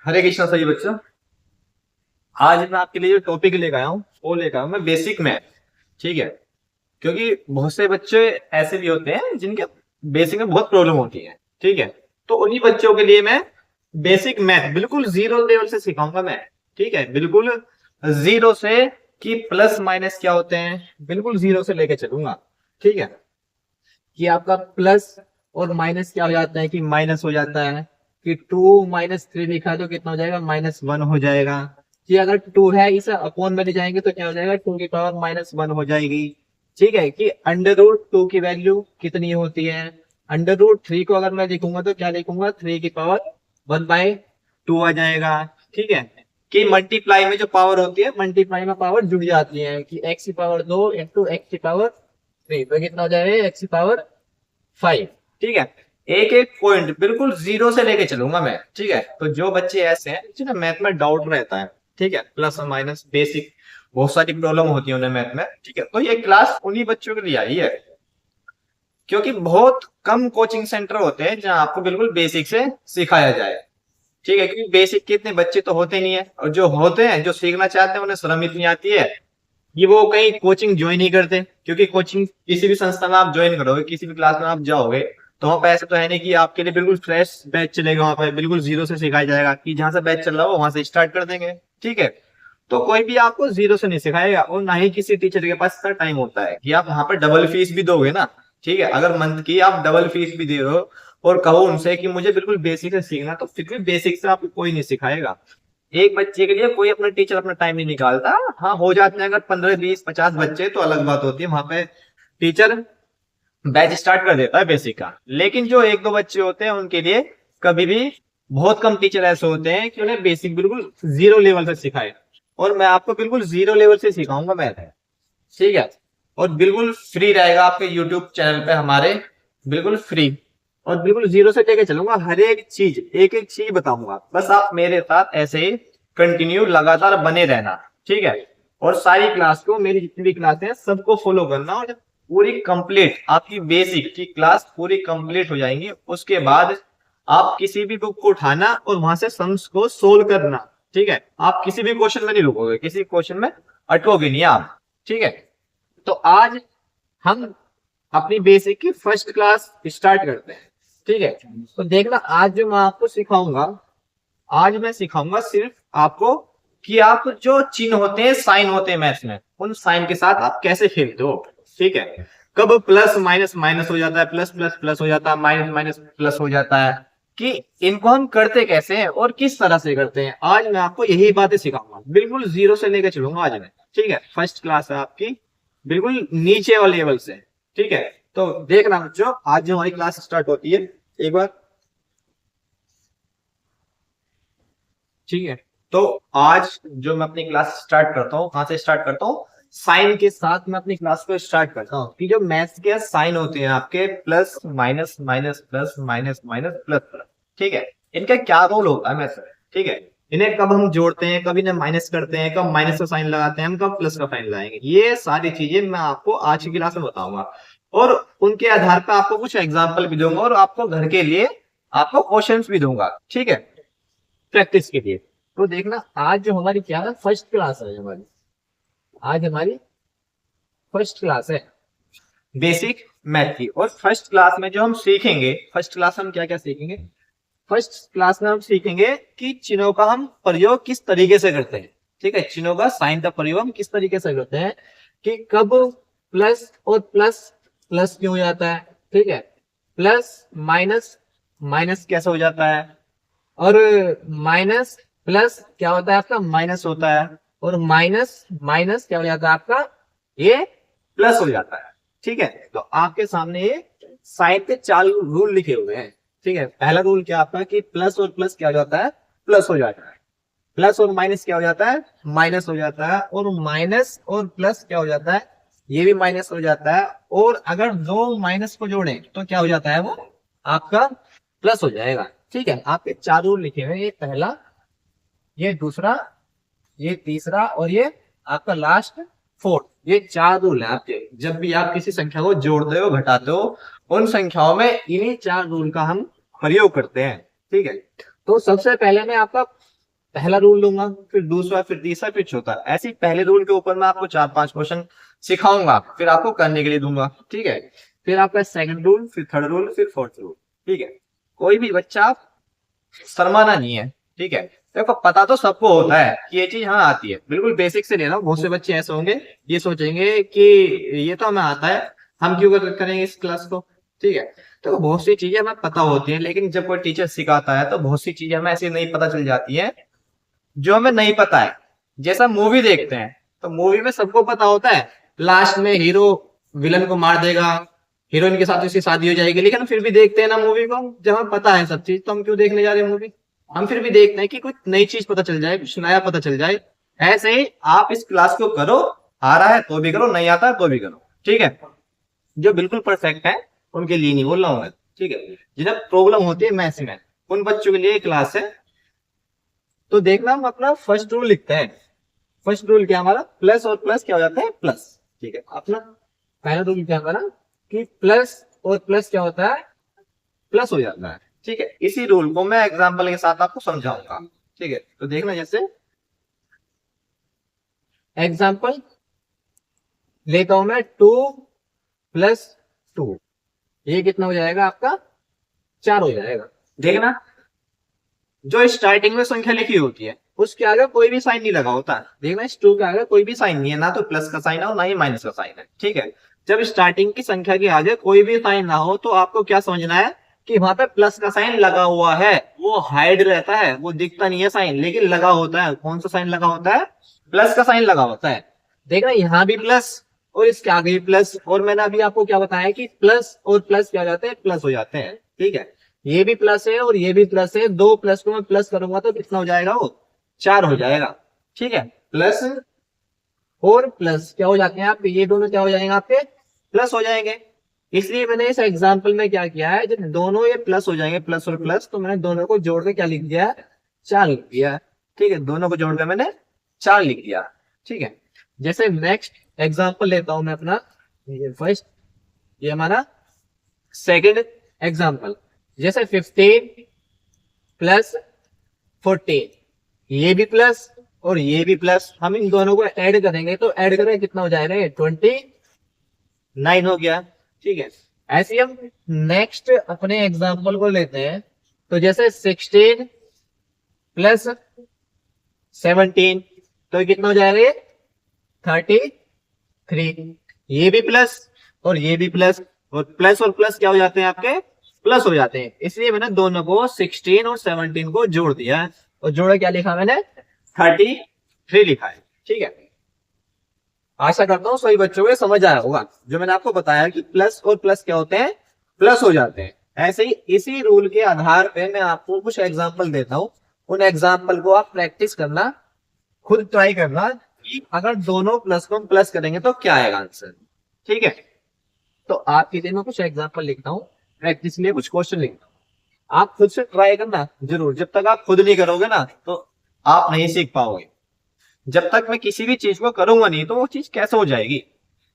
हरे कृष्णा सभी बच्चों। आज मैं आपके लिए जो टॉपिक लेकर आया हूँ वो लेकर आया हूँ मैं बेसिक मैथ। ठीक है, क्योंकि बहुत से बच्चे ऐसे भी होते हैं जिनके बेसिक में बहुत प्रॉब्लम होती है। ठीक है, तो उन्हीं बच्चों के लिए मैं बेसिक मैथ बिल्कुल जीरो लेवल से सिखाऊंगा मैं। ठीक है, बिल्कुल जीरो से कि प्लस माइनस क्या होते हैं बिल्कुल जीरो से लेके चलूंगा। ठीक है, कि आपका प्लस और माइनस क्या हो जाता है कि माइनस हो जाता है, कि 2 - 3 लिखा है तो कितना हो जाएगा -1 हो जाएगा। कि अगर 2 है इसे अपॉन में ले जाएंगे तो क्या हो जाएगा 2 की पावर -1 हो जाएगी। ठीक है, कि √2 की वैल्यू कितनी होती है। √3 को अगर मैं लिखूंगा तो क्या लिखूंगा 3 की पावर 1/2 आ जाएगा। ठीक है, कि मल्टीप्लाई में जो पावर होती है मल्टीप्लाई में पावर जुड़ जाती है कि x की पावर 2 इंटू x की पावर 3 तो कितना हो जाएगा x की पावर 5। ठीक है, एक एक पॉइंट बिल्कुल जीरो से लेके चलूंगा मैं। ठीक है, तो जो बच्चे ऐसे हैं जिन्हें मैथ में डाउट रहता है, ठीक है, प्लस और माइनस बेसिक बहुत सारी प्रॉब्लम होती है उन्हें मैथ में। ठीक है, तो ये क्लास उन्हीं बच्चों के लिए आई है, क्योंकि बहुत कम कोचिंग सेंटर होते हैं जहां आपको बिल्कुल बेसिक से सिखाया जाए। ठीक है, क्योंकि बेसिक के इतने बच्चे तो होते नहीं है, और जो होते हैं जो सीखना चाहते हैं उन्हें शर्म इतनी आती है कि वो कहीं कोचिंग ज्वाइन नहीं करते। क्योंकि कोचिंग किसी भी संस्था में आप ज्वाइन करोगे, किसी भी क्लास में आप जाओगे, तो वहाँ पे ऐसा तो है नहीं कि आपके लिए बिल्कुल फ्रेश बैच चलेगा। वहाँ पे बिल्कुल जीरो से सिखाया जाएगा कि जहाँ से बैच चल रहा हो वहां से स्टार्ट कर देंगे। ठीक है, तो कोई भी आपको जीरो से नहीं सिखाएगा, और ना ही किसी टीचर के पास इतना टाइम होता है कि आप वहां पर डबल फीस भी दोगे ना। ठीक है, अगर मंथ की आप डबल फीस भी दे रहे हो और कहो उनसे कि मुझे बिल्कुल बेसिक से सीखना, तो फिर भी बेसिक से आपको कोई नहीं सिखाएगा। एक बच्चे के लिए कोई अपना टीचर अपना टाइम नहीं निकालता। हाँ, हो जाते हैं अगर 15 20 50 बच्चे तो अलग बात होती है, वहां पे टीचर बैच स्टार्ट कर देता है बेसिक का। लेकिन जो एक दो बच्चे होते हैं उनके लिए कभी भी बहुत कम टीचर ऐसे होते हैं कि उन्हें बेसिक बिल्कुल जीरो लेवल से सिखाए, और मैं आपको बिल्कुल जीरो लेवल से सिखाऊंगा मैथ। ठीक है, और बिल्कुल फ्री रहेगा आपके यूट्यूब चैनल पे हमारे, बिल्कुल फ्री। और बिल्कुल जीरो से लेके चलूंगा, हर एक चीज एक एक चीज बताऊंगा। बस आप मेरे साथ ऐसे ही कंटिन्यू लगातार बने रहना। ठीक है, और सारी क्लास को, मेरी जितनी भी क्लास है सबको फॉलो करना, और जब पूरी कंप्लीट आपकी बेसिक की क्लास पूरी कंप्लीट हो जाएंगी उसके बाद आप किसी भी बुक को उठाना और वहां से सम्स को सोल्व करना। ठीक है, आप किसी भी क्वेश्चन में नहीं रुकोगे, किसी क्वेश्चन में अटकोगे नहीं आप। ठीक है, तो आज हम अपनी बेसिक की फर्स्ट क्लास स्टार्ट करते हैं। ठीक है, तो देखना आज जो मैं आपको सिखाऊंगा, आज मैं सिखाऊंगा सिर्फ आपको कि आप जो चिन्ह होते हैं साइन होते हैं मैथ्स में, उन साइन के साथ आप कैसे खेलते हो। ठीक है, कब प्लस माइनस माइनस हो जाता है, प्लस प्लस प्लस हो जाता है, माइनस माइनस प्लस हो जाता है, कि इनको हम करते कैसे हैं और किस तरह से करते हैं। आज मैं आपको यही बातें सिखाऊंगा, बिल्कुल जीरो से लेकर चलूंगा आज मैं। ठीक है, फर्स्ट क्लास है आपकी, बिल्कुल नीचे वाले लेवल से। ठीक है, तो देखना बच्चों आज जो हमारी क्लास स्टार्ट होती है एक बार। ठीक है, तो आज जो मैं अपनी क्लास स्टार्ट करता हूँ, कहाँ से स्टार्ट करता हूँ, साइन के साथ मैं अपनी क्लास को स्टार्ट करता हूँ। कि जो मैथ्स के साइन होते हैं आपके plus minus minus plus minus minus plus plus. ठीक है, इनका क्या रोल होता है मैथ्स में। ठीक है, इन्हें कब हम जोड़ते हैं, कब इन्हें माइनस करते हैं, कब माइनस का साइन लगाते हैं, हम कब प्लस का साइन लगाएंगे, ये सारी चीजें मैं आपको आज की क्लास में बताऊंगा। और उनके आधार पर आपको कुछ एग्जाम्पल भी दूंगा, और आपको घर के लिए आपको क्वेश्चंस भी दूंगा। ठीक है, प्रैक्टिस के लिए। तो देखना आज जो हमारी क्या है, फर्स्ट क्लास है हमारी। आज हमारी फर्स्ट क्लास है बेसिक मैथ की। और फर्स्ट क्लास में जो हम सीखेंगे, फर्स्ट क्लास में हम क्या क्या सीखेंगे, फर्स्ट क्लास में हम सीखेंगे कि चिन्हों का हम प्रयोग किस तरीके से करते हैं। ठीक है, चिन्हों का साइन का प्रयोग हम किस तरीके से करते हैं, कि कब प्लस और प्लस प्लस क्यों हो जाता है। ठीक है, प्लस माइनस माइनस कैसे हो जाता है, और माइनस प्लस क्या होता है आपका माइनस होता है, और माइनस माइनस क्या हो जाता है आपका ये प्लस हो जाता है। ठीक है, तो आपके सामने ये साइन के 4 रूल लिखे हुए हैं। ठीक है, पहला रूल क्या आपका कि प्लस और प्लस क्या हो जाता है, प्लस हो जाता है। प्लस और माइनस क्या हो जाता है, माइनस हो जाता है। और माइनस और प्लस क्या हो जाता है, ये भी माइनस हो जाता है। और अगर दो माइनस को जोड़े तो क्या हो जाता है, वो आपका प्लस हो जाएगा। ठीक है, आपके 4 रूल लिखे हुए हैं, ये पहला, ये दूसरा, ये तीसरा, और ये आपका लास्ट 4th। ये 4 रूल है आपके। जब भी आप किसी संख्या को जोड़ते हो घटाते हो, उन संख्याओं में इन्हीं 4 रूल का हम प्रयोग करते हैं। ठीक है, तो सबसे पहले मैं आपका पहला रूल लूंगा, फिर दूसरा, फिर तीसरा, फिर चौथा। ऐसे ही पहले रूल के ऊपर मैं आपको 4-5 क्वेश्चन सिखाऊंगा, फिर आपको करने के लिए दूंगा, ठीक है। फिर आपका सेकंड रूल, फिर थर्ड रूल, फिर फोर्थ रूल, ठीक है। कोई भी बच्चा शर्माना नहीं है, ठीक है। देखो पता तो सबको होता है कि ये चीज हाँ आती है, बिल्कुल बेसिक से लेना। बहुत से बच्चे ऐसे होंगे ये सोचेंगे कि ये तो हमें आता है, हम क्यों करेंगे इस क्लास को, ठीक है। तो बहुत सी चीजें हमें पता होती है, लेकिन जब कोई टीचर सिखाता है तो बहुत सी चीजें हमें ऐसी नहीं पता चल जाती है जो हमें नहीं पता है। जैसा मूवी देखते हैं तो मूवी में सबको पता होता है लास्ट में हीरो विलन को मार देगा, हीरोइन के साथ उसकी शादी हो जाएगी, लेकिन फिर भी देखते हैं ना मूवी को। जब हमें पता है सब चीज तो हम क्यों देखने जा रहे हैं मूवी, हम फिर भी देखते हैं कि कुछ नई चीज पता चल जाए, कुछ नया पता चल जाए। ऐसे ही आप इस क्लास को करो, आ रहा है तो भी करो, नहीं आता है तो भी करो, ठीक है। जो बिल्कुल परफेक्ट है उनके लिए नहीं बोल रहा हूं मैं, ठीक है। जिन्हें प्रॉब्लम होती है मैथ्स में, उन बच्चों के लिए क्लास है। तो देखना, हम अपना फर्स्ट रूल लिखते हैं। फर्स्ट रूल क्या हमारा, प्लस और प्लस क्या हो जाता है, प्लस, ठीक है। अपना पहला रूल क्या हमारा कि प्लस और प्लस क्या होता है, प्लस हो जाता है, ठीक है। इसी रूल को मैं एग्जांपल के साथ आपको समझाऊंगा, ठीक है। तो देखना, जैसे एग्जांपल लेता हूं मैं, 2 + 2, ये कितना हो जाएगा आपका, 4 हो जाएगा। देखना, जो स्टार्टिंग में संख्या लिखी होती है उसके आगे कोई भी साइन नहीं लगा होता। देखना, इस 2 के आगे कोई भी साइन नहीं है, ना तो प्लस का साइन है और ना ही माइनस का साइन है, ठीक है। जब स्टार्टिंग की संख्या के आगे कोई भी साइन ना हो तो आपको क्या समझना है कि वहां पे प्लस का साइन लगा हुआ है। वो हाइड रहता है, वो दिखता नहीं है साइन, लेकिन लगा होता है। कौन सा साइन लगा होता है, प्लस का साइन लगा होता है। देखना, यहाँ भी प्लस और इसके आगे भी प्लस, और मैंने अभी आपको क्या बताया कि प्लस और प्लस क्या हो जाते हैं, प्लस हो जाते हैं, ठीक है। ये भी प्लस है और ये भी प्लस है, दो प्लस को मैं प्लस करूंगा तो कितना हो जाएगा, वो 4 हो जाएगा, ठीक है। प्लस और प्लस क्या हो जाते हैं आप, ये दोनों क्या हो जाएंगे आपके, प्लस हो जाएंगे। इसलिए मैंने इस एग्जाम्पल में क्या किया है, जब दोनों ये प्लस हो जाएंगे, प्लस और प्लस, तो मैंने दोनों को जोड़ के क्या लिख दिया है, 4 लिख दिया है, ठीक है। दोनों को जोड़ के मैंने 4 लिख दिया, ठीक है। जैसे नेक्स्ट एग्जाम्पल लेता हूं मैं अपना, ये फर्स्ट, ये हमारा सेकंड एग्जाम्पल। जैसे 15 + 14, ये भी प्लस और ये भी प्लस, हम इन दोनों को ऐड करेंगे तो ऐड करें कितना हो जाएगा, 29 हो गया, ठीक है। ऐसे ही हम नेक्स्ट अपने एग्जाम्पल को लेते हैं। तो जैसे 16 + 17, तो कितना हो जाएगा, ये 33। ये भी प्लस और ये भी प्लस, और प्लस क्या हो जाते हैं आपके, प्लस हो जाते हैं। इसलिए मैंने दोनों को 16 और 17 को जोड़ दिया है, और जोड़ा क्या लिखा मैंने, 33 लिखा है, ठीक है। आशा करता हूँ सभी बच्चों को समझ आया होगा जो मैंने आपको बताया कि प्लस और प्लस क्या होते हैं, प्लस हो जाते हैं। ऐसे ही इसी रूल के आधार पे मैं आपको कुछ एग्जाम्पल देता हूँ, उन एग्जाम्पल को आप प्रैक्टिस करना, खुद ट्राई करना कि अगर दोनों प्लस को हम प्लस करेंगे तो क्या आएगा आंसर, ठीक है। तो आपके लिए मैं कुछ एग्जाम्पल लिखता हूँ, प्रैक्टिस लिए कुछ क्वेश्चन लिखता हूँ। आप खुद से ट्राई करना जरूर, जब तक आप खुद नहीं करोगे ना तो आप नहीं सीख पाओगे। जब तक मैं किसी भी चीज को करूंगा नहीं तो वो चीज कैसे हो जाएगी,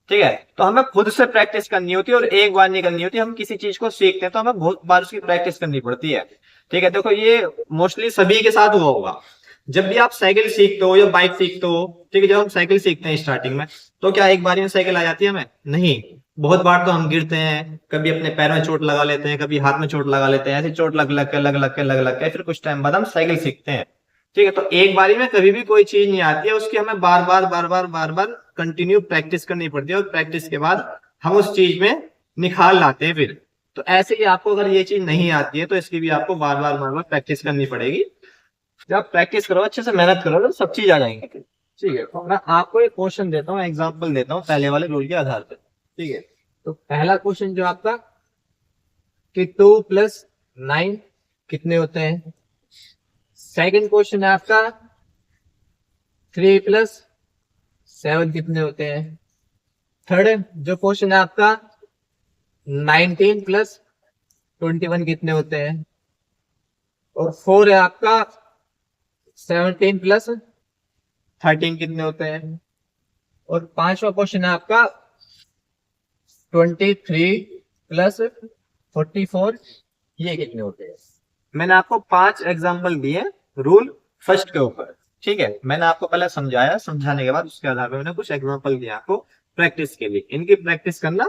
ठीक है। तो हमें खुद से प्रैक्टिस करनी होती है, और एक बार नहीं करनी होती। हम किसी चीज को सीखते हैं तो हमें बहुत बार उसकी प्रैक्टिस करनी पड़ती है, ठीक है। देखो, ये मोस्टली सभी के साथ हुआ होगा। जब भी आप साइकिल सीखते हो या बाइक सीखते हो, ठीक है, जब हम साइकिल सीखते हैं स्टार्टिंग में, तो क्या एक बार में साइकिल आ जाती है हमें, नहीं। बहुत बार तो हम गिरते हैं, कभी अपने पैर में चोट लगा लेते हैं, कभी हाथ में चोट लगा लेते हैं, ऐसे चोट लग लग के फिर कुछ टाइम बाद हम साइकिल सीखते हैं, ठीक है। तो एक बारी में कभी भी कोई चीज नहीं आती है, उसकी हमें बार बार कंटिन्यू प्रैक्टिस करनी पड़ती है, और प्रैक्टिस के बाद हम उस चीज में निखार लाते हैं फिर। तो ऐसे ही आपको अगर ये चीज नहीं आती है तो इसकी भी आपको बार बार प्रैक्टिस करनी पड़ेगी। जब प्रैक्टिस करो, अच्छे से मेहनत करो, तो सब चीज आ जाएंगे, ठीक है। तो मैं आपको एक क्वेश्चन देता हूँ, एग्जाम्पल देता हूँ पहले वाले रूल के आधार पर, ठीक है। तो पहला क्वेश्चन जो आपका कि 2 + 9 कितने होते हैं। सेकंड क्वेश्चन है आपका 3 + 7 कितने होते हैं। थर्ड जो क्वेश्चन है आपका 19 + 21 कितने होते हैं। और 4 है आपका 17 + 13 कितने होते हैं। और पांचवा क्वेश्चन है आपका 23 + 44 ये कितने होते हैं। मैंने आपको 5 एग्जाम्पल दिए रूल फर्स्ट के ऊपर। ठीक है, मैंने आपको पहले समझाया, समझाने के बाद उसके आधार पर मैंने कुछ एग्जांपल दिया आपको प्रैक्टिस के लिए। इनकी प्रैक्टिस करना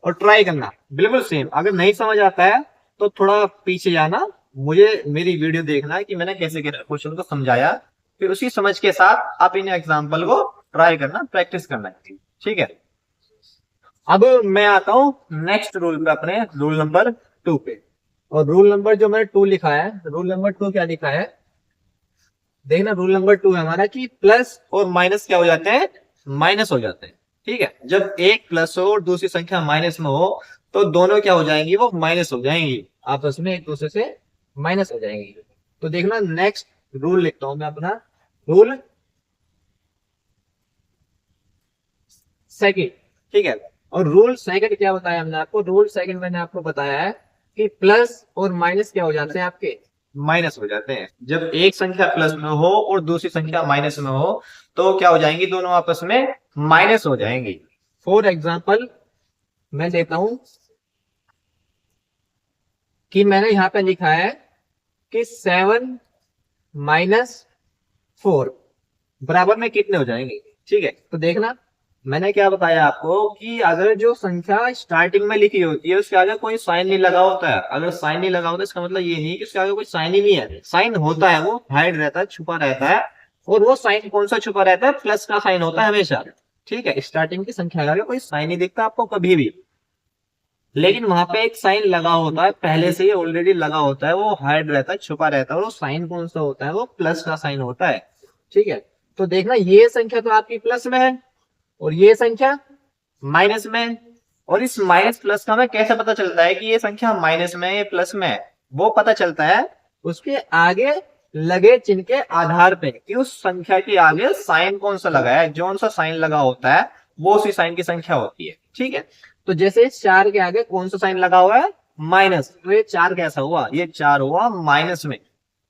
और ट्राई करना बिल्कुल सेम। अगर नहीं समझ आता है तो थोड़ा पीछे जाना, मुझे मेरी वीडियो देखना है कि मैंने कैसे क्वेश्चन को समझाया, फिर उसी समझ के साथ आप इन एग्जाम्पल को ट्राई करना, प्रैक्टिस करना। ठीक है, अब मैं आता हूं नेक्स्ट रूल पे, अपने रूल नंबर 2 पे। और रूल नंबर जो मैंने 2 लिखा है, रूल नंबर 2 क्या लिखा है देखना। रूल नंबर 2 है हमारा कि प्लस और माइनस क्या हो जाते हैं, माइनस हो जाते हैं। ठीक है, जब एक प्लस हो और दूसरी संख्या माइनस में हो तो दोनों क्या हो जाएंगी, वो माइनस हो जाएंगी, आपस में एक दूसरे से माइनस हो जाएंगी। तो देखना नेक्स्ट रूल लिखता हूं मैं अपना, रूल सेकंड। ठीक है, और रूल सेकंड क्या बताया हमने आपको, रूल सेकंड मैंने आपको बताया है कि प्लस और माइनस क्या हो जाते हैं, आपके माइनस हो जाते हैं। जब एक संख्या प्लस में हो और दूसरी संख्या माइनस में हो तो क्या हो जाएंगी, दोनों आपस में माइनस हो जाएंगी। फॉर एग्जाम्पल मैं देता हूं कि मैंने यहां पे लिखा है कि 7-4 बराबर में कितने हो जाएंगे। ठीक है, तो देखना मैंने क्या बताया आपको कि अगर जो संख्या स्टार्टिंग में लिखी होती है उसके आगे कोई साइन नहीं लगा होता है, अगर साइन नहीं लगा होता है इसका मतलब ये नहीं कि उसके आगे कोई साइन ही नहीं है। साइन होता है, वो हाइड रहता है, छुपा रहता है। और वो साइन कौन सा छुपा रहता है, प्लस का साइन होता है हमेशा। ठीक है, स्टार्टिंग की संख्या के आगे कोई साइन नहीं दिखता आपको कभी भी, लेकिन वहां पे एक साइन लगा होता है, पहले से ही ऑलरेडी लगा होता है, वो हाइड रहता है, छुपा रहता है। और वो साइन कौन सा होता है, वो प्लस का साइन होता है। ठीक है, तो देखना ये संख्या तो आपकी प्लस में है और ये संख्या माइनस में। और इस माइनस प्लस का हमें कैसे पता चलता है कि ये संख्या माइनस में है, ये प्लस में है, वो पता चलता है उसके आगे लगे चिन्ह के आधार पे कि उस संख्या के आगे साइन कौन सा लगा है। जो सा साइन लगा होता है वो उसी साइन की संख्या होती है। ठीक है, तो जैसे इस 4 के आगे कौन सा साइन लगा हुआ है, माइनस, तो ये 4 कैसा हुआ, ये 4 हुआ माइनस में।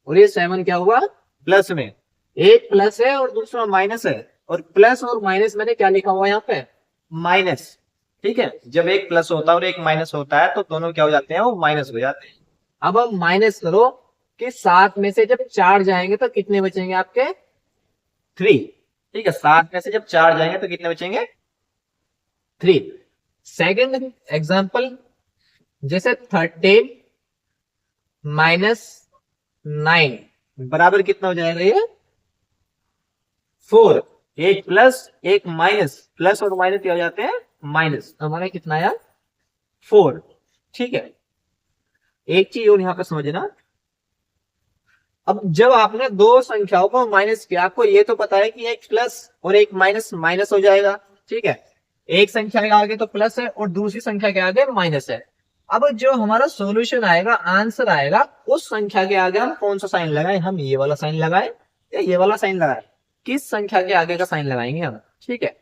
और ये 7 क्या हुआ, प्लस में। एक प्लस है और दूसरा माइनस है, और प्लस और माइनस मैंने क्या लिखा हुआ है यहाँ पे, माइनस। ठीक है, जब एक प्लस होता है और एक माइनस होता है तो दोनों क्या हो जाते हैं, वो माइनस हो जाते हैं। अब हम माइनस करो कि 7 में से जब 4 जाएंगे तो कितने बचेंगे आपके, 3। ठीक है, 7 में से जब 4 जाएंगे तो कितने बचेंगे, 3। सेकेंड एग्जाम्पल, जैसे 13-9 बराबर कितना हो जाएगा, ये 4। एक प्लस एक माइनस, प्लस और माइनस क्या हो जाते हैं, माइनस। हमारा कितना आया, 4। ठीक है, एक चीज और यहां पर समझना, अब जब आपने दो संख्याओं को माइनस किया, आपको ये तो पता है कि एक प्लस और एक माइनस माइनस हो जाएगा। ठीक है, एक संख्या के आगे तो प्लस है और दूसरी संख्या के आगे माइनस है। अब जो हमारा सॉल्यूशन आएगा, आंसर आएगा, उस संख्या के आगे हम कौन सा साइन लगाए, हम ये वाला साइन लगाए या ये वाला साइन लगाए, किस संख्या के आगे का साइन लगाएंगे हम। ठीक है,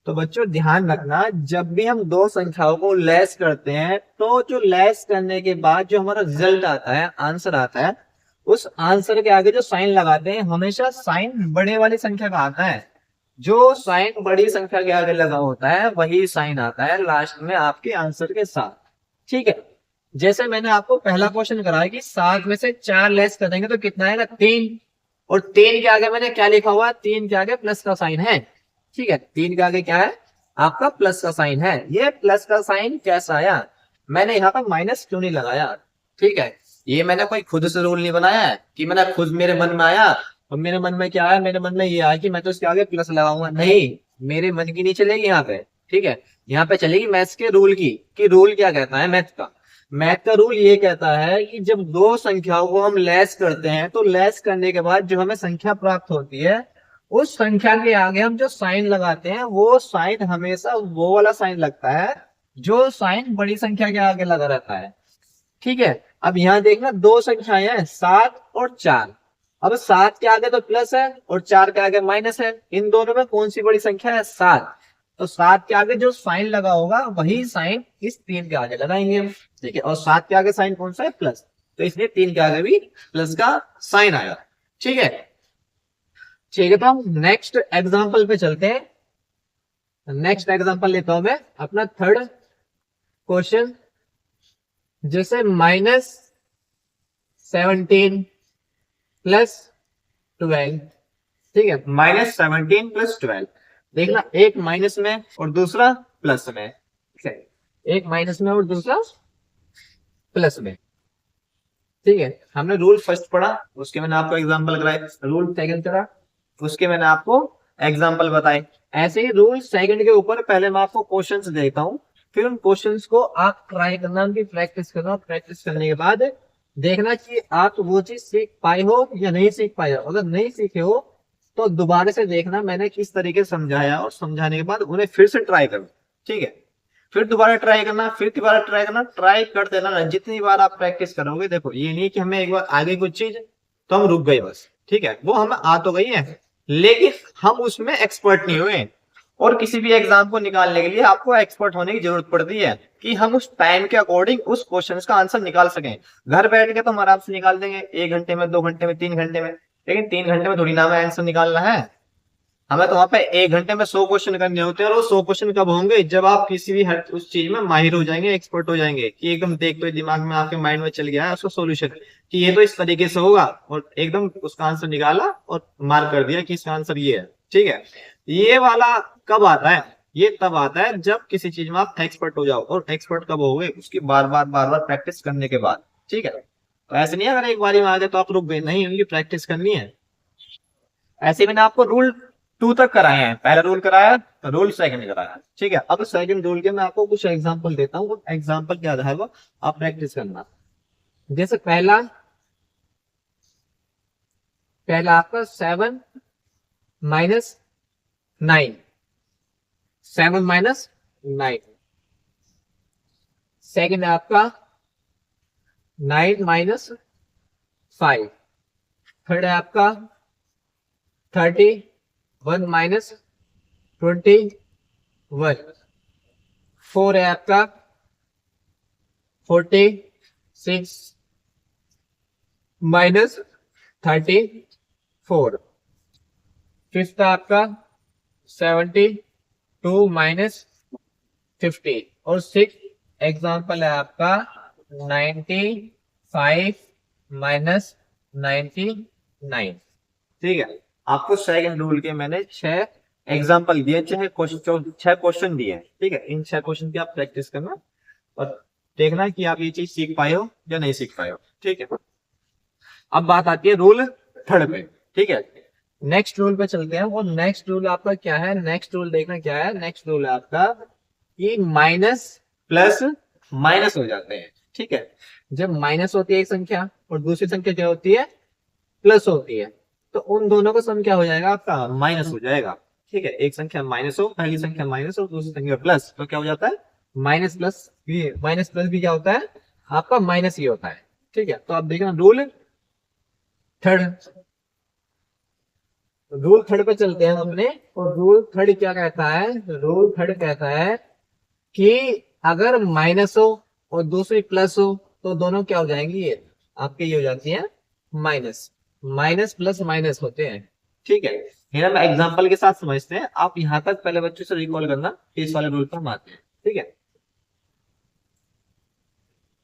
तो बच्चों ध्यान रखना, जब भी हम दो संख्याओं को लेस करते हैं तो जो लेस करने के बाद जो हमारा रिजल्ट आता है, आंसर आता है, उस आंसर के आगे जो साइन लगाते हैं हमेशा साइन बड़े वाली संख्या का आता है। जो साइन बड़ी संख्या के आगे लगा होता है वही साइन आता है लास्ट में आपके आंसर के साथ। ठीक है, जैसे मैंने आपको पहला क्वेश्चन कराया कि 7 में से 4 लेस कर देंगे तो कितना आएगा, 3। और 3 के आगे मैंने क्या लिखा हुआ है, 3 के आगे प्लस का साइन है। ठीक है, 3 के आगे क्या है, आपका प्लस का साइन है। ये प्लस का साइन कैसा आया, मैंने यहाँ पर माइनस क्यों नहीं लगाया। ठीक है, ये मैंने कोई खुद से रूल नहीं बनाया है कि मैंने खुद मेरे मन में आया और मेरे मन में क्या आया, मेरे मन में ये आया कि मैं तो इसके आगे प्लस लगाऊंगा, नहीं, मेरे मन की नहीं चलेगी यहाँ पे। ठीक है, यहाँ पे चलेगी मैथ्स के रूल की, कि रूल क्या कहता है मैथ का। मैथ का रूल ये कहता है कि जब दो संख्याओं को हम लेस करते हैं तो लेस करने के बाद जो हमें संख्या प्राप्त होती है उस संख्या के आगे हम जो साइन लगाते हैं वो साइन हमेशा वो वाला साइन लगता है जो साइन बड़ी संख्या के आगे लगा रहता है। ठीक है, अब यहाँ देखना दो संख्याएं हैं 7 और 4। अब 7 के आगे तो प्लस है और 4 के आगे माइनस है, इन दोनों में कौन सी बड़ी संख्या है, 7। तो 7 के आगे जो साइन लगा होगा वही साइन इस 3 के आगे लगाएंगे हम। ठीक है, और 7 के आगे साइन कौन सा है, प्लस, तो इसलिए 3 के आगे भी प्लस का साइन आया। ठीक है, ठीक है, तो हम नेक्स्ट एग्जाम्पल पे चलते हैं। नेक्स्ट एग्जाम्पल लेता हूं मैं अपना थर्ड क्वेश्चन, जैसे -17 + 12, ठीक है, -17 + 12। देखना, एक माइनस में और दूसरा प्लस में, ठीक है, एक माइनस में और दूसरा प्लस में, ठीक है। हमने रूल फर्स्ट पढ़ा, उसके मैंने आपको एग्जांपल कराए, रूल सेकंड पढ़ा, उसके मैंने आपको एग्जांपल बताए। ऐसे ही रूल सेकंड के ऊपर पहले मैं आपको क्वेश्चंस देता हूँ, फिर उन क्वेश्चंस को आप ट्राई करना, उनकी प्रैक्टिस करना, प्रैक्टिस करने के बाद देखना कि आप वो चीज सीख पाए हो या नहीं सीख पाए हो। अगर नहीं सीखे हो तो दोबारा से देखना मैंने किस तरीके से समझाया, और समझाने के बाद उन्हें फिर से ट्राई करो, ठीक है। फिर दोबारा ट्राई करना, फिर दोबारा ट्राई करना, ट्राई करते रहना। जितनी बार आप प्रैक्टिस करोगे, देखो ये नहीं कि हमें एक बार आ गई कुछ चीज तो हम रुक गए बस, ठीक है, वो हमें आ तो गई है लेकिन हम उसमें एक्सपर्ट नहीं हुए। और किसी भी एग्जाम को निकालने के लिए आपको एक्सपर्ट होने की जरूरत पड़ती है कि हम उस टाइम के अकॉर्डिंग उस क्वेश्चन का आंसर निकाल सकें। घर बैठ के तो हम आराम से निकाल देंगे, 1 घंटे में, 2 घंटे में, 3 घंटे में, लेकिन 3 घंटे में थोड़ी ना हमें आंसर निकालना है। हमें तो वहां पे 1 घंटे में 100 क्वेश्चन करने होते हैं, और वो 100 क्वेश्चन कब होंगे, जब आप किसी भी हर उस चीज में माहिर हो जाएंगे, एक्सपर्ट हो जाएंगे, कि एकदम देख तो दिमाग में आपके माइंड में चल गया है उसका सोल्यूशन, कि ये तो इस तरीके से होगा, और एकदम उसका आंसर निकाला और मार्क कर दिया कि इसका आंसर ये है, ठीक है। ये वाला कब आता है, ये तब आता है जब किसी चीज में आप एक्सपर्ट हो जाओ। और एक्सपर्ट कब हो गए, उसकी बार बार प्रैक्टिस करने के बाद, ठीक है। तो ऐसे नहीं अगर एक बारी में आ गए तो आप रुक गए, नहीं, उनकी प्रैक्टिस करनी है। ऐसे मैंने आपको रूल 2 तक कराए हैं, पहला रूल कराया, रूल सेकंड कराया, ठीक है। अब सेकंड रूल के मैं आपको कुछ एग्जांपल देता हूँ, एग्जांपल के आधार पर आप प्रैक्टिस करना। जैसे पहला पहला आपका 7 - 9, 7 - 9। सेकंड है आपका 9 - 5। थर्ड है आपका 31 - 21। फोर है आपका 46 - 34। फिफ्थ है आपका 72 - 50। और सिक्स एग्जाम्पल है आपका 95 - 99। ठीक है, आपको सेकंड रूल के मैंने 6 एग्जाम्पल दिए, चाहे 6 क्वेश्चन दिए हैं, ठीक है। इन 6 क्वेश्चन की आप प्रैक्टिस करना और देखना कि आप ये चीज सीख पाए हो या नहीं सीख पाए हो, ठीक है। अब बात आती है रूल थर्ड पे, ठीक है। नेक्स्ट रूल पे चलते हैं। और नेक्स्ट रूल आपका क्या है, नेक्स्ट रूल देखना क्या है। नेक्स्ट रूल है आपका कि माइनस प्लस माइनस हो जाते हैं, ठीक है। जब माइनस होती है एक संख्या और दूसरी संख्या क्या होती है, प्लस होती है, तो उन दोनों का सम क्या हो जाएगा, आपका माइनस हो जाएगा, ठीक है। एक संख्या माइनस हो, पहली संख्या माइनस हो, दूसरी संख्या प्लस, तो क्या हो जाता है, माइनस प्लस भी। माइनस प्लस भी क्या होता है, आपका माइनस ही होता है, ठीक है। तो आप देखना रूल थर्ड, रूल थर्ड पे चलते हैं अपने। और रूल थर्ड क्या कहता है, रूल थर्ड कहता है कि अगर माइनस हो और दूसरी प्लस हो तो दोनों क्या हो जाएंगी, ये आपके ये हो जाती है माइनस। माइनस प्लस माइनस होते हैं, ठीक है। मेरा मैं एग्जांपल के साथ समझते हैं, आप यहां तक पहले बच्चों से रिकॉल करना, इस वाले रूल पर हम आते हैं, ठीक है।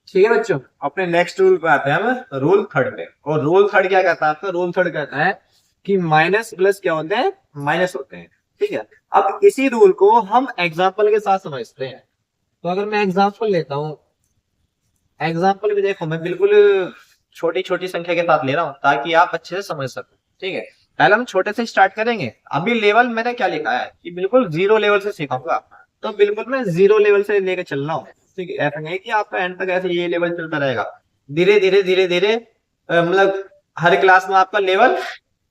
ठीक है बच्चों, अपने नेक्स्ट रूल पे आते हैं हम, रूल थर्ड पे। और रूल थर्ड क्या कहता है आपका, रूल थर्ड कहता है कि माइनस प्लस क्या होते हैं, माइनस होते हैं, ठीक है। अब इसी रूल को हम एग्जाम्पल के साथ समझते हैं। तो अगर मैं एग्जाम्पल लेता हूं, एग्जाम्पल भी देखो मैं बिल्कुल छोटी छोटी संख्या के साथ ले रहा हूं ताकि आप अच्छे से समझ सको, ठीक है। पहले हम छोटे से स्टार्ट करेंगे। अभी लेवल मैंने क्या लिखा है कि बिल्कुल 0 लेवल से सिखाऊंगा, तो बिल्कुल मैं 0 लेवल से लेकर चल रहा हूँ, ठीक है। ऐसा नहीं कि आपका एंड तक ऐसे ये लेवल चलता रहेगा, धीरे धीरे धीरे धीरे मतलब हर क्लास में आपका लेवल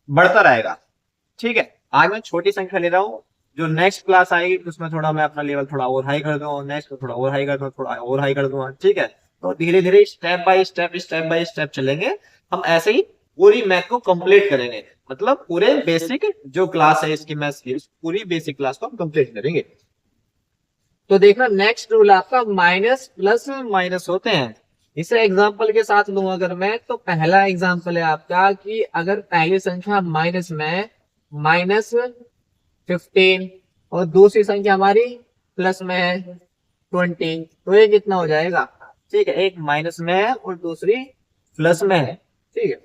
बढ़ता रहेगा, ठीक है। आज मैं छोटी संख्या ले रहा हूँ, जो नेक्स्ट क्लास आएगी उसमें थोड़ा मैं अपना लेवल थोड़ा और हाई कर दूंगा, नेक्स्ट में थोड़ा और हाई कर दूंगा, थोड़ा और हाई कर दूंगा, ठीक है। तो धीरे धीरे step by step, step by step चलेंगे हम, ऐसे ही पूरी मैथ को कंप्लीट करेंगे। मतलब पूरे बेसिक जो क्लास है इसकी मैथ की, पूरी बेसिक क्लास को हम कंप्लीट करेंगे। तो देखना नेक्स्ट रूल आपका माइनस प्लस माइनस होते हैं। इसे एग्जांपल के साथ लूं अगर मैं, तो पहला एग्जांपल है आपका कि अगर पहली संख्या माइनस में -15 और दूसरी संख्या हमारी प्लस में है 20, तो ये कितना हो जाएगा, ठीक है। एक माइनस में है और दूसरी प्लस में है, ठीक है।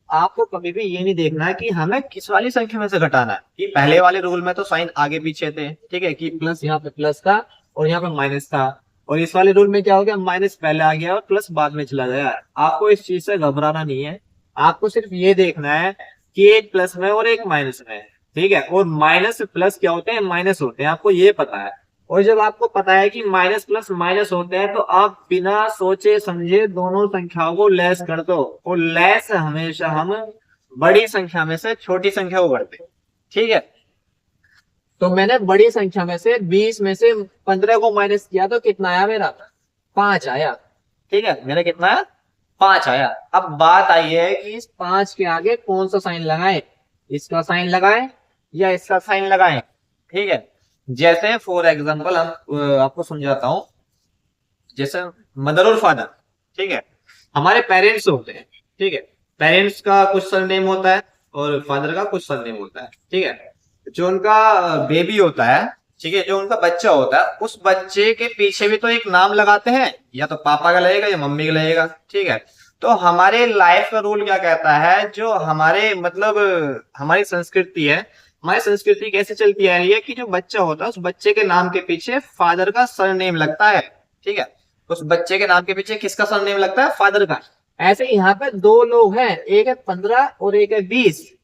आपको कभी भी ये नहीं देखना है कि हमें किस वाली संख्या में से घटाना है। कि पहले वाले रूल में तो साइन आगे पीछे थे, ठीक है, कि प्लस यहाँ पे प्लस था और यहाँ पे माइनस था, और इस वाले रूल में क्या हो गया, माइनस पहले आ गया और प्लस बाद में चला गया। आपको इस चीज से घबराना नहीं है, आपको सिर्फ ये देखना है कि एक प्लस में और एक माइनस में, ठीक है। और माइनस प्लस क्या होते हैं, माइनस होते हैं, आपको ये पता है। और जब आपको पता है कि माइनस प्लस माइनस होते हैं तो आप बिना सोचे समझे दोनों संख्याओं को लेस कर दो, और लेस हमेशा हम बड़ी संख्या में से छोटी संख्या को करते हैं, ठीक है। तो मैंने बड़ी संख्या में से 20 में से 15 को माइनस किया तो कितना आया मेरा, 5 आया, ठीक है। मेरा कितना आया, 5 आया। अब बात आई है कि इस 5 के आगे कौन सा साइन लगाएं, इसका साइन लगाएं या इसका साइन लगाएं, ठीक है। जैसे फॉर एग्जांपल हम आपको समझाता हूं, जैसे मदर और फादर, ठीक है, हमारे पेरेंट्स होते हैं, ठीक है। पेरेंट्स का कुछ सरनेम होता है और फादर का कुछ सरनेम होता है, ठीक है। जो उनका बेबी होता है, ठीक है, जो उनका बच्चा होता है, उस बच्चे के पीछे भी तो एक नाम लगाते हैं, या तो पापा का लगेगा या मम्मी का लगेगा, ठीक है। तो हमारे लाइफ का रूल क्या कहता है, जो हमारे मतलब हमारी संस्कृति है, हमारी संस्कृति कैसे चलती आ रही है कि जो बच्चा होता है उस बच्चे के नाम के पीछे फादर का सरनेम लगता है, ठीक है। उस बच्चे के नाम के पीछे किसका सरनेम लगता है, फादर का। ऐसे यहाँ पे दो लोग हैं, एक है 15 और एक है 20।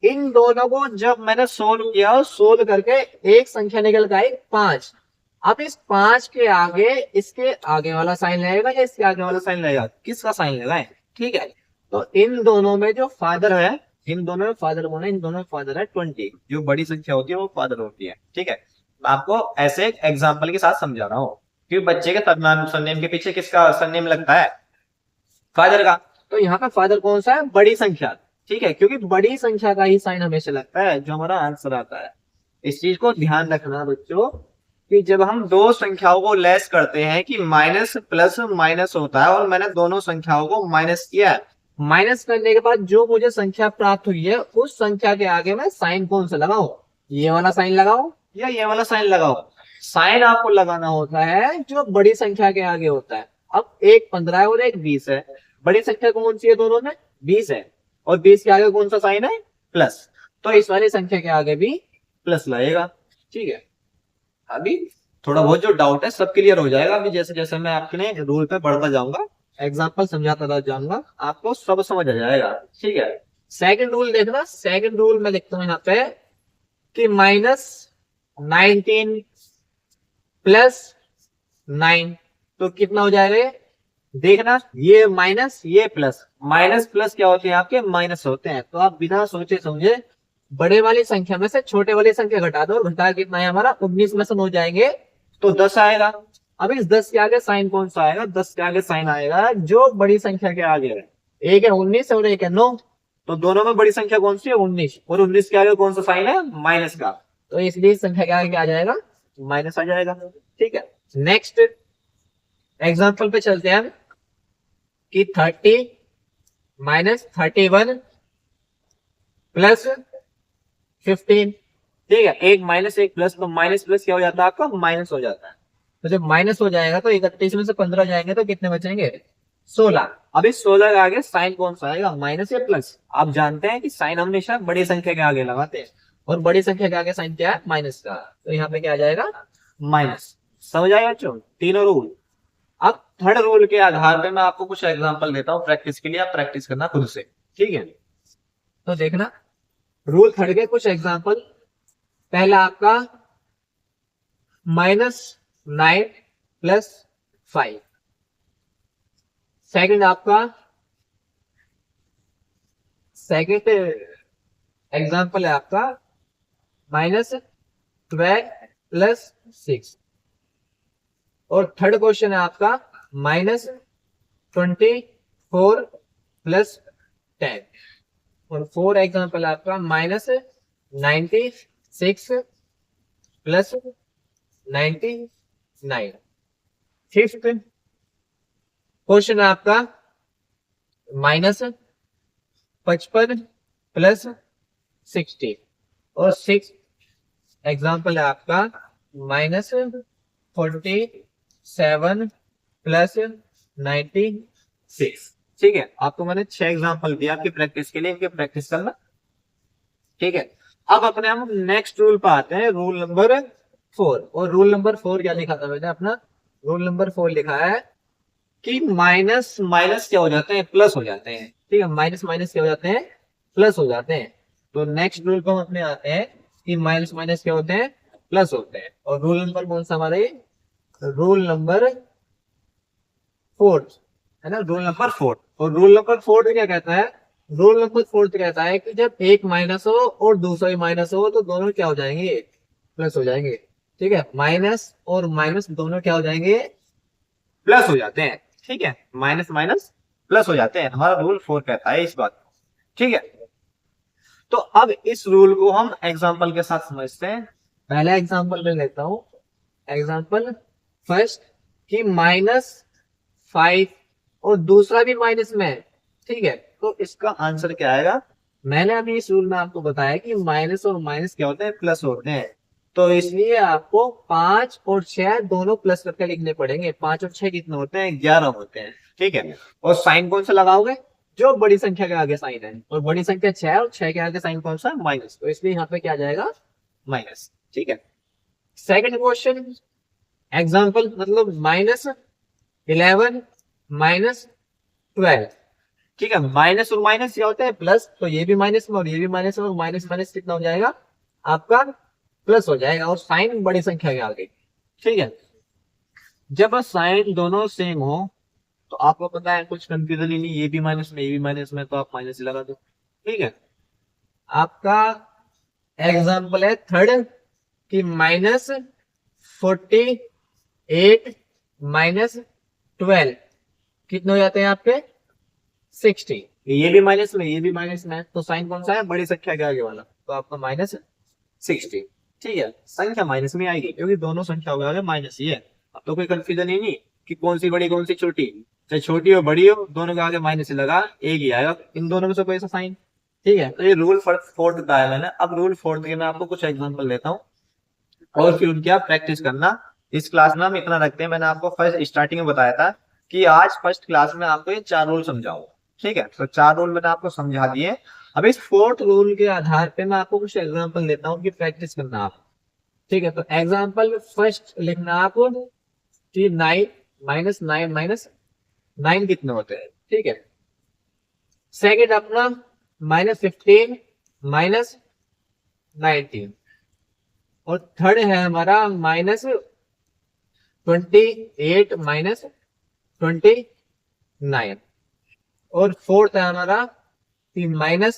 इन दोनों को जब मैंने सोल्व किया, सोल्व करके एक संख्या निकल के आई 5। अब इस 5 के आगे इसके आगे वाला साइन लगेगा या इसके आगे वाला साइन लगेगा, किसका साइन लगाए, ठीक है। तो इन दोनों में जो फादर है, इन दोनों में फादर कौन है, इन दोनों में फादर है 20। जो बड़ी संख्या होती है वो फादर होती है, ठीक है। मैं आपको ऐसे एग्जाम्पल के साथ समझा रहा हूँ कि बच्चे के सरनेम के पीछे किसका सरनेम लगता है, फादर का। तो यहाँ का फादर कौन सा है, बड़ी संख्या, ठीक है, क्योंकि बड़ी संख्या का ही साइन हमेशा लगता है जो हमारा आंसर आता है। इस चीज को ध्यान रखना बच्चों, कि जब हम दो संख्याओं को लेस करते हैं कि माइनस प्लस माइनस होता है, और मैंने दोनों संख्याओं को माइनस किया, माइनस करने के बाद जो मुझे संख्या प्राप्त हुई है उस संख्या के आगे मैं साइन कौन सा लगाऊं, ये वाला साइन लगाओ या ये वाला साइन लगाओ। साइन आपको लगाना होता है जो बड़ी संख्या के आगे होता है। अब एक 15 है और एक 20 है, बड़ी संख्या कौन सी है दोनों में, 20 है, और 20 के आगे कौन सा साइन है, प्लस। तो इस वाली संख्या के आगे भी प्लस लगेगा, ठीक है। अभी थोड़ा बहुत जो डाउट है सब क्लियर हो जाएगा, अभी जैसे जैसे मैं आपके रूल पे बढ़ता जाऊंगा, एग्जांपल समझाता जाऊंगा, आपको सब समझ आ जाएगा, ठीक है। सेकंड रूल देखना, सेकंड रूल में लिखता हूं यहाँ पे कि -19 प्लस 9, तो कितना हो जाएगा ये, देखना, ये माइनस ये प्लस, माइनस प्लस क्या होते हैं आपके, माइनस होते हैं। तो आप बिना सोचे समझे बड़े वाली संख्या में से छोटे वाली संख्या घटा दो, घटा कितना है हमारा 19 में से 9 जाएंगे तो 10 आएगा। अब इस 10 के आगे साइन कौन सा आएगा, 10 के आगे साइन आएगा जो बड़ी संख्या के आगे है। एक है 19 और एक है 9, तो दोनों में बड़ी संख्या कौन सी है, 19, और 19 के आगे कौन सा साइन है, माइनस का, तो इसलिए संख्या के आगे क्या आ जाएगा, माइनस आ जाएगा, ठीक है। नेक्स्ट एग्जाम्पल पे चलते हैं कि 30 माइनस 31 प्लस 15, ठीक है। एक माइनस एक प्लस, तो माइनस प्लस क्या हो जाता है आपका, माइनस हो जाता है। तो जब माइनस हो जाएगा तो 31 में से 15 जाएंगे तो कितने बचेंगे, 16। अब इस 16 के आगे साइन कौन सा आएगा, माइनस या प्लस। आप जानते हैं कि साइन हमेशा बड़ी संख्या के आगे लगाते हैं, और बड़ी संख्या के आगे साइन क्या है, माइनस का, तो यहाँ पे क्या आ जाएगा, माइनस। समझ आया बच्चों तीनों रूल। अब थर्ड रूल के आधार पे मैं आपको कुछ एग्जांपल देता हूं प्रैक्टिस के लिए, आप प्रैक्टिस करना खुद से, ठीक है। तो देखना रूल थर्ड के कुछ एग्जांपल, पहला आपका -9 प्लस 5, सेकंड आपका, सेकंड एग्जांपल है आपका -12 प्लस 6, और थर्ड क्वेश्चन है आपका -24 प्लस 10, और फोर्थ एग्जाम्पल आपका -96 प्लस 99। फिफ्थ क्वेश्चन आपका -55 प्लस 60, और सिक्स एग्जाम्पल है आपका -47 प्लस 96, ठीक है, आपको मैंने 6 एग्जांपल दिया आपकी प्रैक्टिस के लिए, इनके प्रैक्टिस करना। ठीक है, अब अपने हम नेक्स्ट रूल पर आते हैं, रूल नंबर 4। और रूल नंबर 4 क्या लिखा था मैंने अपना, रूल नंबर 4 लिखा है कि माइनस माइनस क्या हो जाते हैं, प्लस हो जाते हैं। ठीक है, माइनस माइनस क्या हो जाते हैं, प्लस हो जाते हैं। तो नेक्स्ट रूल पर हम अपने आते हैं कि माइनस माइनस क्या होते हैं, प्लस होते हैं। और रूल नंबर कौन सा हमारे, रूल नंबर 4 है ना, रूल नंबर 4। और रूल नंबर 4 क्या कहता है, रूल नंबर 4 कहता है कि जब एक माइनस हो और दूसरा भी माइनस हो तो दोनों क्या हो जाएंगे, प्लस हो जाएंगे। ठीक है, माइनस और माइनस दोनों क्या हो जाएंगे, प्लस हो जाते हैं। ठीक है, माइनस माइनस प्लस हो जाते हैं, हमारा रूल 4 कहता है इस बात को। ठीक है, तो अब इस रूल को हम एग्जांपल के साथ समझते हैं। पहला एग्जांपल मैं लेता हूं, एग्जांपल फर्स्ट कि -5 और दूसरा भी माइनस में है। ठीक है, तो इसका आंसर क्या आएगा, मैंने अभी इस रूल में आपको बताया कि माइनस और माइनस क्या होते हैं, प्लस होते हैं। तो इसलिए आपको 5 और 6 दोनों प्लस करके लिखने पड़ेंगे। 5 और 6 कितने होते हैं, 11 होते हैं। ठीक है, और साइन कौन सा लगाओगे, जो बड़ी संख्या के आगे साइन है, और बड़ी संख्या 6 और 6 के आगे साइन कौन सा, माइनस। तो इसलिए यहाँ पे क्या जाएगा, माइनस। ठीक है, सेकंड क्वेश्चन एग्जांपल मतलब -11 -12। ठीक है, माइनस और माइनस क्या होता है, प्लस। तो ये भी माइनस में और ये भी माइनस में, और माइनस माइनस कितना हो जाएगा आपका, प्लस हो जाएगा। और साइन बड़ी संख्या के आगे। ठीक है, जब साइन दोनों सेम हो तो आपको पता है कुछ कंफ्यूजन ही नहीं, ये भी माइनस में ये भी माइनस में, तो आप माइनस ही लगा दो। ठीक है, आपका एग्जाम्पल है थर्ड कि -48 -12 कितने हो जाते हैं आपके, 60। ये भी माइनस में ये भी माइनस में, तो साइन कौन सा है, बड़ी संख्या के आगे वाला, तो आपका -60। ठीक है, संख्या माइनस में आएगी क्योंकि दोनों संख्या हो माइनस ही है। अब तो कोई कंफ्यूजन ही नहीं कि कौन सी बड़ी कौन सी छोटी, चाहे छोटी हो बड़ी हो, दोनों के आगे माइनस ही लगा, एक ही आएगा इन दोनों में से कोई सा साइन। ठीक है, तो ये रूल फोर्थ बताया मैंने। अब रूल फोर्थ के मैं आपको कुछ एग्जांपल लेता हूँ और फिर उनकी आप प्रैक्टिस करना। इस क्लास में हम इतना रखते हैं, मैंने आपको फर्स्ट स्टार्टिंग में बताया था कि आज फर्स्ट क्लास में आपको ये 4 रूल समझाऊंगा। ठीक है, तो 4 रूल मैंने आपको समझा दिए। अब इस फोर्थ रूल के आधार पे मैं आपको कुछ एग्जांपल देता हूँ कि प्रैक्टिस करना आप। ठीक है, तो एग्जांपल फर्स्ट लिखना आप कि 9 -9 -9 कितने होते हैं। ठीक है, सेकेंड अपना -15 -19, और थर्ड है हमारा -28 -29, और फोर्थ है हमारा -45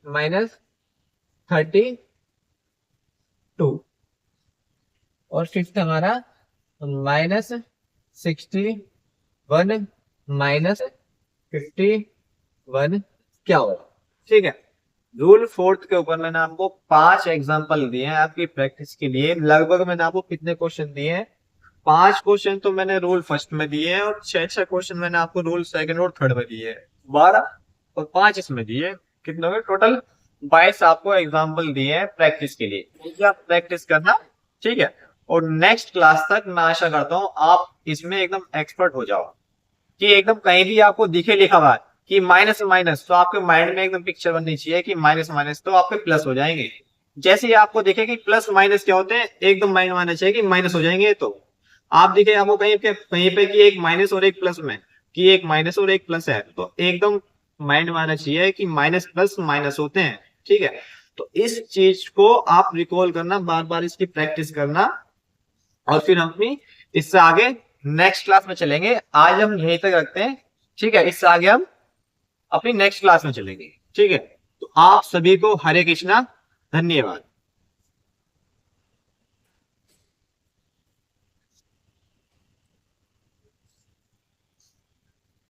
-32, और फिफ्थ हमारा -61 -51 क्या होगा। ठीक है, रूल फोर्थ के ऊपर मैंने आपको 5 एग्जांपल दिए हैं आपकी प्रैक्टिस के लिए। लगभग मैंने आपको कितने क्वेश्चन दिए हैं, 5 क्वेश्चन तो मैंने रूल फर्स्ट में दिए हैं, और 6 क्वेश्चन मैंने आपको रूल सेकंड और थर्ड में दिए हैं। 12 और 5 इसमें दिए, कितने हो गए टोटल 22 आपको एग्जाम्पल दिए हैं प्रैक्टिस के लिए। आप प्रैक्टिस करना। ठीक है, और नेक्स्ट क्लास तक मैं आशा करता हूँ आप इसमें एकदम एक्सपर्ट हो जाओ, कि एकदम कहीं भी आपको दिखे लिखा हुआ कि माइनस माइनस, तो आपके माइंड में एकदम पिक्चर बननी चाहिए कि माइनस माइनस तो आपके प्लस हो जाएंगे। जैसे ही आपको दिखे कि प्लस माइनस क्या होते हैं, एकदम माइंड में आना चाहिए कि माइनस हो जाएंगे। तो आप दिखे आपको कहीं पे कि एक माइनस और एक प्लस में, कि एक माइनस और एक प्लस है, तो एकदम माइंड में आना चाहिए कि माइनस प्लस माइनस होते हैं। ठीक है, तो इस चीज को आप रिकॉल करना, बार बार इसकी प्रैक्टिस करना, और फिर हम अपनी इससे आगे नेक्स्ट क्लास में चलेंगे। आज हम यहीं तक रखते हैं। ठीक है, इससे आगे हम अपनी नेक्स्ट क्लास में चलेंगे। ठीक है, तो आप सभी को हरे कृष्णा, धन्यवाद।